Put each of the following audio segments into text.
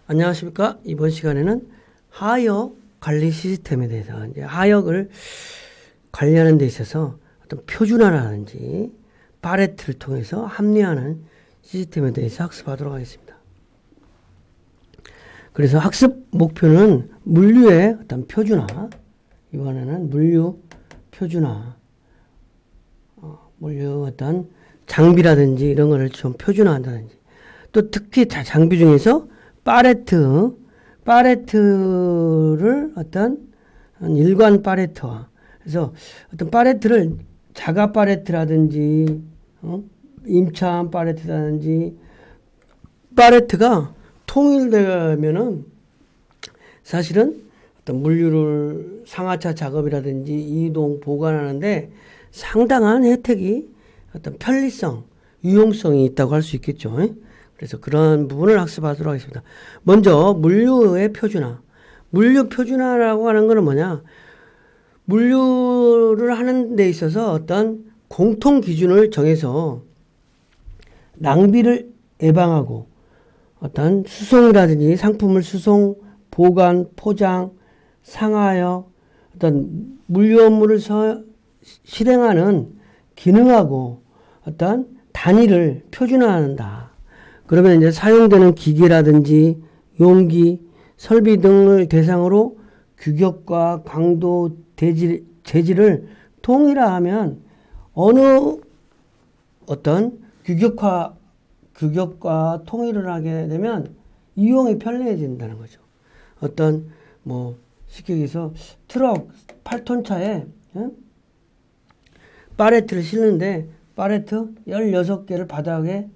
안녕하십니까. 이번 시간에는 하역 관리 시스템에 대해서 이제 하역을 관리하는 데 있어서 어떤 표준화라든지 파레트를 통해서 합리화하는 시스템에 대해서 학습하도록 하겠습니다. 그래서 학습 목표는 물류의 어떤 표준화, 이번에는 물류 표준화, 물류 어떤 장비라든지 이런 거를 좀 표준화한다든지, 또 특히 장비 중에서 파레트를 어떤 일관 파레트화, 그래서 어떤 파레트를 자가 파레트라든지 임차한 파레트라든지 파레트가 통일되면은 사실은 어떤 물류를 상하차 작업이라든지 이동 보관하는데 상당한 혜택이 어떤 편리성, 유용성이 있다고 할 수 있겠죠. 그래서 그런 부분을 학습하도록 하겠습니다. 먼저 물류의 표준화. 물류 표준화라고 하는 것은 뭐냐? 물류를 하는 데 있어서 어떤 공통 기준을 정해서 낭비를 예방하고 어떤 수송이라든지 상품을 수송, 보관, 포장, 상하여 어떤 물류 업무를 실행하는 기능하고 어떤 단위를 표준화한다. 그러면 이제 사용되는 기계라든지 용기, 설비 등을 대상으로 규격과 강도, 재질을 통일화하면 어느 어떤 규격과 통일을 하게 되면 이용이 편리해진다는 거죠. 어떤 쉽게 얘기해서 트럭 8톤 차에 파레트를 실는데 파레트 16개를 바닥에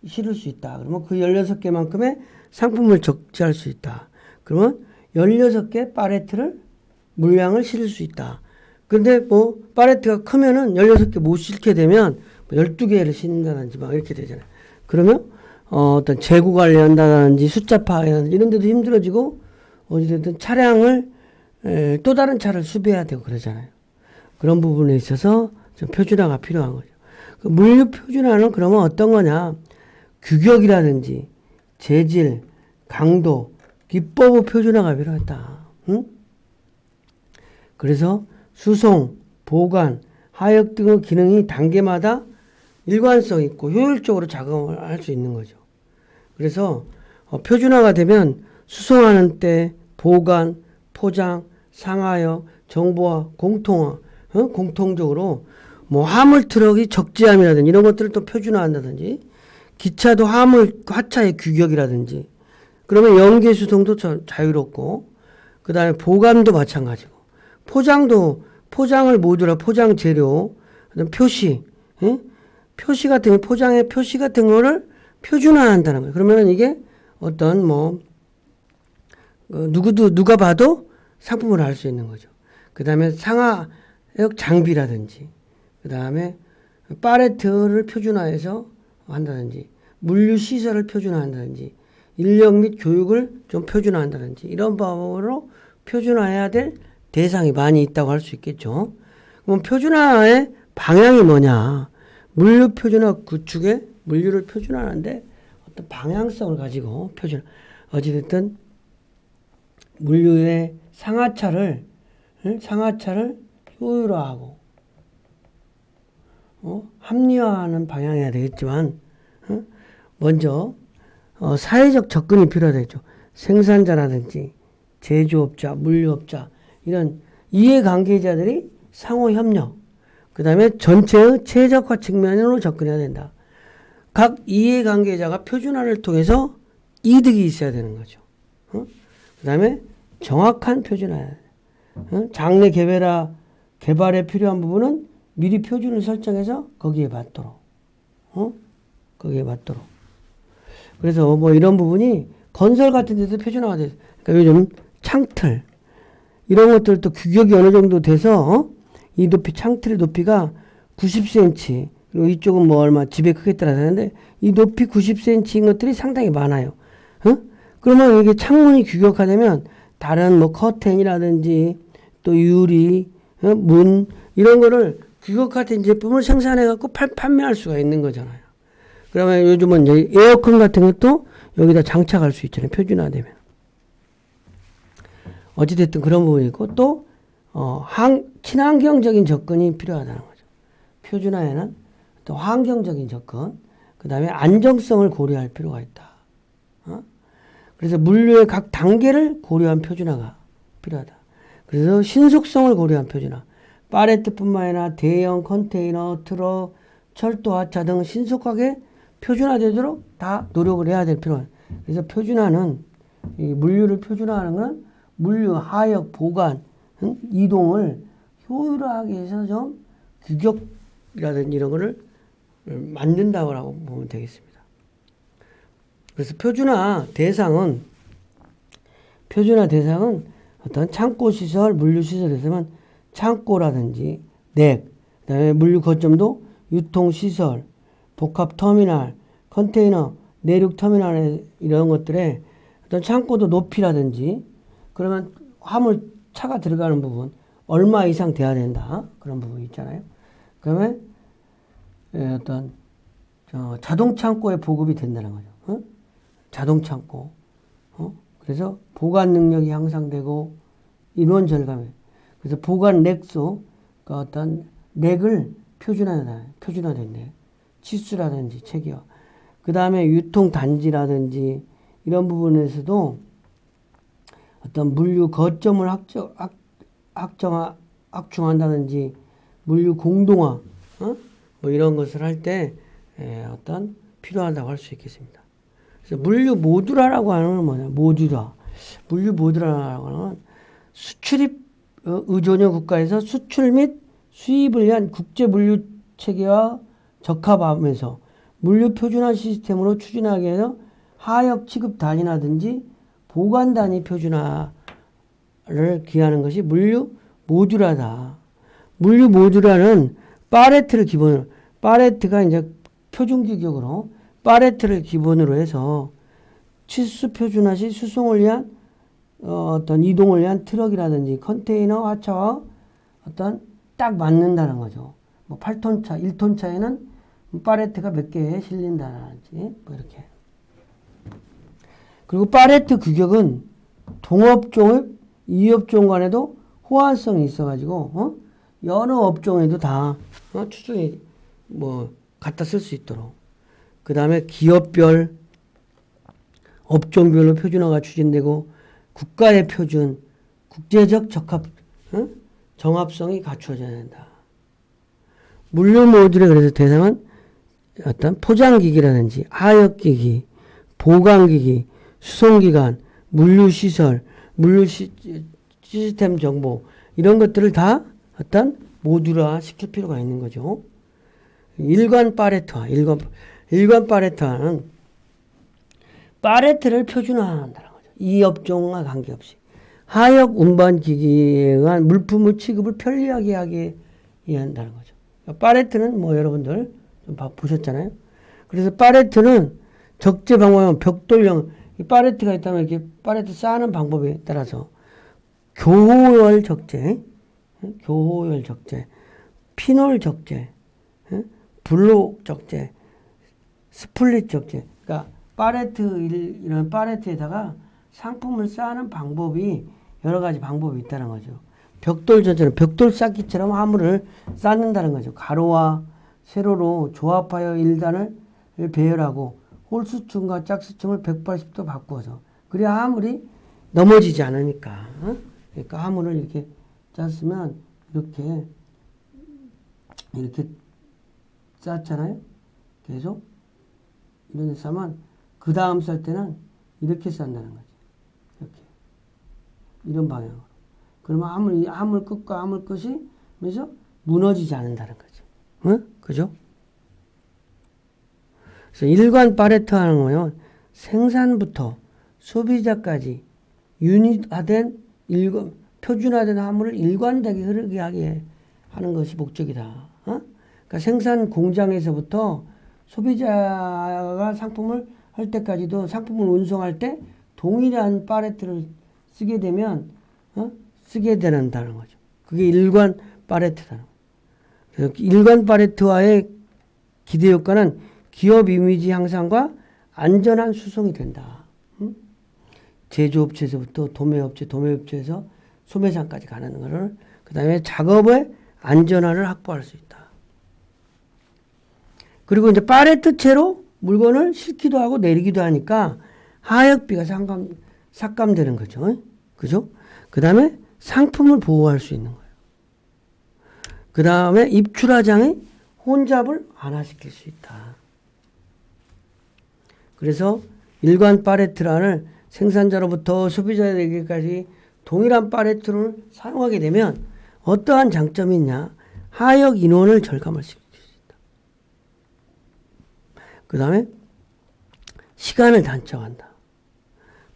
실을 수 있다. 그러면 그 16개만큼의 상품을 적재할 수 있다. 그러면 16개 파레트를 물량을 실을 수 있다. 그런데 파레트가 크면은 16개 못 실게 되면 12개를 실는다든지 이렇게 되잖아요. 그러면 어떤 재고 관리한다든지 숫자 파악이라든지 이런 데도 힘들어지고 어찌됐든 차량을 또 다른 차를 수배해야 되고 그러잖아요. 그런 부분에 있어서 좀 표준화가 필요한 거죠. 그 물류 표준화는 그러면 어떤 거냐? 규격이라든지 재질, 강도, 기법의 표준화가 필요하다. 그래서 수송, 보관, 하역 등의 기능이 단계마다 일관성 있고 효율적으로 작업을 할 수 있는 거죠. 그래서 표준화가 되면 수송하는 때 보관, 포장, 상하여, 정보화, 공통화, 공통적으로 화물 트럭이 적재함이라든지 이런 것들을 또 표준화한다든지, 기차도 하차의 규격이라든지, 그러면 연계 수송도 자유롭고, 그 다음에 보관도 마찬가지고, 포장을 모두라 포장 재료, 표시 같은 포장의 표시 같은 거를 표준화한다는 거예요. 그러면 이게 어떤 누가 봐도 상품을 알 수 있는 거죠. 그 다음에 상하역 장비라든지, 그 다음에 파레트를 표준화해서 한다든지, 물류 시설을 표준화한다든지, 인력 및 교육을 좀 표준화한다든지, 이런 방법으로 표준화해야 될 대상이 많이 있다고 할 수 있겠죠. 그럼 표준화의 방향이 뭐냐? 물류 표준화 구축에 물류를 표준화하는데 어떤 방향성을 가지고 어찌됐든 물류의 상하차를 효율화하고 합리화하는 방향이어야 되겠지만, 먼저 사회적 접근이 필요하겠죠. 생산자라든지 제조업자, 물류업자 이런 이해관계자들이 상호협력, 그 다음에 전체의 최적화 측면으로 접근해야 된다. 각 이해관계자가 표준화를 통해서 이득이 있어야 되는 거죠. 그 다음에 정확한 표준화야. 장래 개발에 필요한 부분은 미리 표준을 설정해서 거기에 맞도록. 그래서 이런 부분이 건설 같은 데서 표준화가 돼요. 그러니까 요즘 창틀 이런 것들도 규격이 어느 정도 돼서 이 창틀의 높이가 90cm, 그리고 이쪽은 얼마 집의 크기에 따라 다른데 이 높이 90cm인 것들이 상당히 많아요. 그러면 이게 창문이 규격화되면 다른 커튼이라든지 또 유리, 문 이런 거를 규격화된 제품을 생산해 갖고 판매할 수가 있는 거잖아요. 그러면 요즘은 이제 에어컨 같은 것도 여기다 장착할 수 있잖아요. 표준화되면. 어찌됐든 그런 부분이 있고 또 친환경적인 접근이 필요하다는 거죠. 표준화에는 또 환경적인 접근, 그 다음에 안정성을 고려할 필요가 있다. 그래서 물류의 각 단계를 고려한 표준화가 필요하다. 그래서 신속성을 고려한 표준화. 팔레트뿐만 아니라 대형 컨테이너, 트럭, 철도, 하차 등 신속하게 표준화되도록 다 노력을 해야 될 필요가 있다. 그래서 표준화는 이 물류를 표준화하는 건 물류, 하역, 보관, 이동을 효율화하기 위해서 좀 규격이라든지 이런 거를 만든다고 보면 되겠습니다. 그래서 표준화 대상은 어떤 창고 시설, 물류 시설에서는 창고라든지 넥, 그다음에 물류 거점도 유통 시설, 복합 터미널, 컨테이너, 내륙 터미널 이런 것들에 어떤 창고도 높이라든지 그러면 화물 차가 들어가는 부분 얼마 이상 돼야 된다 그런 부분 있잖아요. 그러면 어떤 자동 창고의 보급이 된다는 거죠. 자동 창고. 그래서 보관 능력이 향상되고 인원 절감에. 그래서 보관 넥수, 그러니까 어떤 넥을 표준화된 넥, 치수라든지 체계화. 그 다음에 유통 단지라든지 이런 부분에서도 어떤 물류 거점을 확충한다든지 물류 공동화, 뭐 이런 것을 할 때 어떤 필요하다고 할 수 있겠습니다. 그래서 물류 모듈화라고 하는 건 뭐냐? 물류 모듈화라고 하는 건 수출입 의존형 국가에서 수출 및 수입을 위한 국제 물류 체계와 적합하면서 물류 표준화 시스템으로 추진하기 위해서 하역 취급 단위라든지 보관 단위 표준화를 기하는 것이 물류 모듈화다. 물류 모듈화는 팔레트를 기본으로, 팔레트가 이제 표준 규격으로 팔레트를 기본으로 해서 치수 표준화 시 수송을 위한 어떤 이동을 위한 트럭이라든지 컨테이너 하차와 어떤 딱 맞는다는 거죠. 뭐 8톤 차, 1톤 차에는 팔레트가 몇 개에 실린다든지 뭐 이렇게. 그리고 팔레트 규격은 동업종, 이업종 간에도 호환성이 있어가지고 여러 업종에도 다 추정이 뭐 갖다 쓸 수 있도록. 그 다음에 기업별, 업종별로 표준화가 추진되고 국가의 표준, 국제적 정합성이 갖추어져야 된다. 물류 모듈의 그래서 대상은 어떤 포장기기라든지 하역기기, 보관기기, 수송기관, 물류시설, 시스템 정보 이런 것들을 다 어떤 모듈화 시킬 필요가 있는 거죠. 일관 팔레트화, 일관 팔레트화는 팔레트를 표준화한다는 거죠. 이 업종과 관계없이. 하역 운반 기기에 의한 물품의 취급을 편리하게 하기 위해 한다는 거죠. 팔레트는 뭐 여러분들 좀 보셨잖아요. 그래서 팔레트는 적재 방법은 벽돌형, 이 팔레트가 있다면 이렇게 팔레트 쌓는 방법에 따라서 교호열 적재, 피놀 적재, 블록 적재, 스플릿 적재. 그러니까 이런 팔레트에다가 상품을 쌓는 방법이 여러 가지 방법이 있다는 거죠. 벽돌 전체는 벽돌 쌓기처럼 화물을 쌓는다는 거죠. 가로와 세로로 조합하여 1단을 배열하고 홀수층과 짝수층을 180도 바꾸어서 그래야 화물이 넘어지지 않으니까. 그러니까 화물을 이렇게 짰으면 이렇게 쌌잖아요. 계속 이런 데 싸면 그 다음 쌀 때는 이렇게 싼다는 거지. 이렇게 이런 방향으로. 그러면 화물 끝과 화물 끝이 그래서 무너지지 않는다는 거죠. 그죠? 그래서 일관 팔레트화는 뭐냐면 생산부터 소비자까지 유닛화된 표준화된 화물을 일관되게 흐르게 하게 하는 것이 목적이다. 그러니까 생산 공장에서부터 소비자가 상품을 할 때까지도 상품을 운송할 때 동일한 팔레트를 쓰게 되면 쓰게 된다는 거죠. 그게 일관 팔레트라는 거죠. 그래서 일관 팔레트화의 기대 효과는 기업 이미지 향상과 안전한 수송이 된다. 제조업체에서부터 도매업체에서 소매상까지 가는 거를, 그 다음에 작업의 안전화를 확보할 수 있다. 그리고 이제 팔레트체로 물건을 싣기도 하고 내리기도 하니까 하역비가 삭감되는 거죠. 그죠? 그 다음에 상품을 보호할 수 있는 거예요. 그 다음에 입출하장의 혼잡을 완화시킬 수 있다. 그래서 일관 팔레트란을 생산자로부터 소비자에게까지 동일한 팔레트를 사용하게 되면 어떠한 장점이 있냐? 하역 인원을 절감할 수 있다. 그 다음에 시간을 단축한다.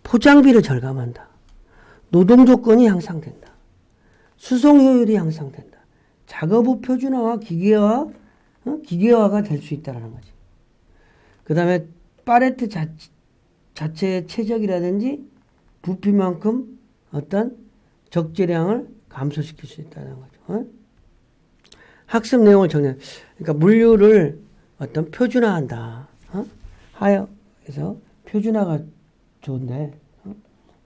포장비를 절감한다. 노동 조건이 향상된다. 수송 효율이 향상된다. 작업 후 표준화와 기계화가 될 수 있다는 거지. 그 다음에 팔레트 자체의 최적이라든지 부피만큼 어떤 적재량을 감소시킬 수 있다는 거죠. 학습 내용을 정리. 그러니까 물류를 어떤 표준화한다. 하여서 표준화가 좋은데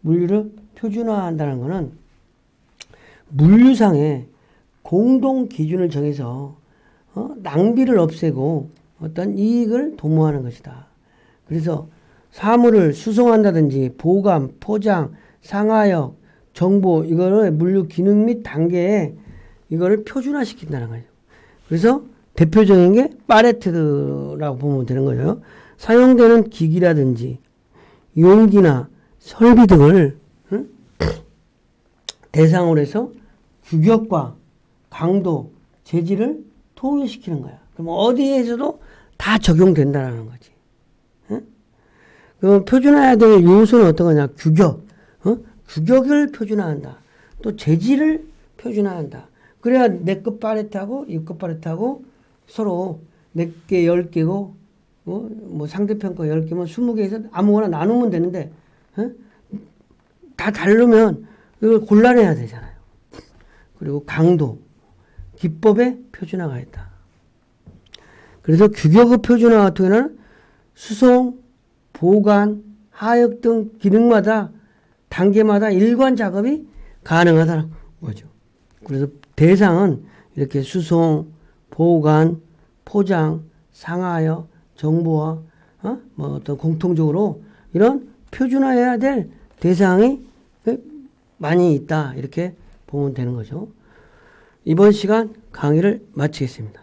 물류를 표준화한다는 것은 물류상의 공동 기준을 정해서 낭비를 없애고 어떤 이익을 도모하는 것이다. 그래서 사물을 수송한다든지 보관, 포장, 상하역, 정보 이거를 물류 기능 및 단계에 이거를 표준화시킨다는 거죠. 그래서 대표적인 게 팔레트라고 보면 되는 거죠. 사용되는 기기라든지 용기나 설비 등을 대상으로 해서 규격과 강도, 재질을 통일시키는 거야. 그럼 어디에서도 다 적용된다는 거지. 그 표준화해야 될 요소는 어떤 거냐? 규격. 규격을 표준화한다. 또 재질을 표준화한다. 그래야 내 것 팔레트하고 이 것 팔레트하고 서로 내 개 10개고 뭐 상대편 거 10개면 20개에서 아무거나 나누면 되는데 다 다르면 이걸 곤란해야 되잖아요. 그리고 강도, 기법의 표준화가 있다. 그래서 규격의 표준화 같은 경우는 수송, 보관, 하역 등 기능마다 단계마다 일관 작업이 가능하다는 거죠. 그래서 대상은 이렇게 수송, 보관, 포장, 상하역, 정보화, 뭐 어떤 공통적으로 이런 표준화해야 될 대상이 많이 있다. 이렇게 보면 되는 거죠. 이번 시간 강의를 마치겠습니다.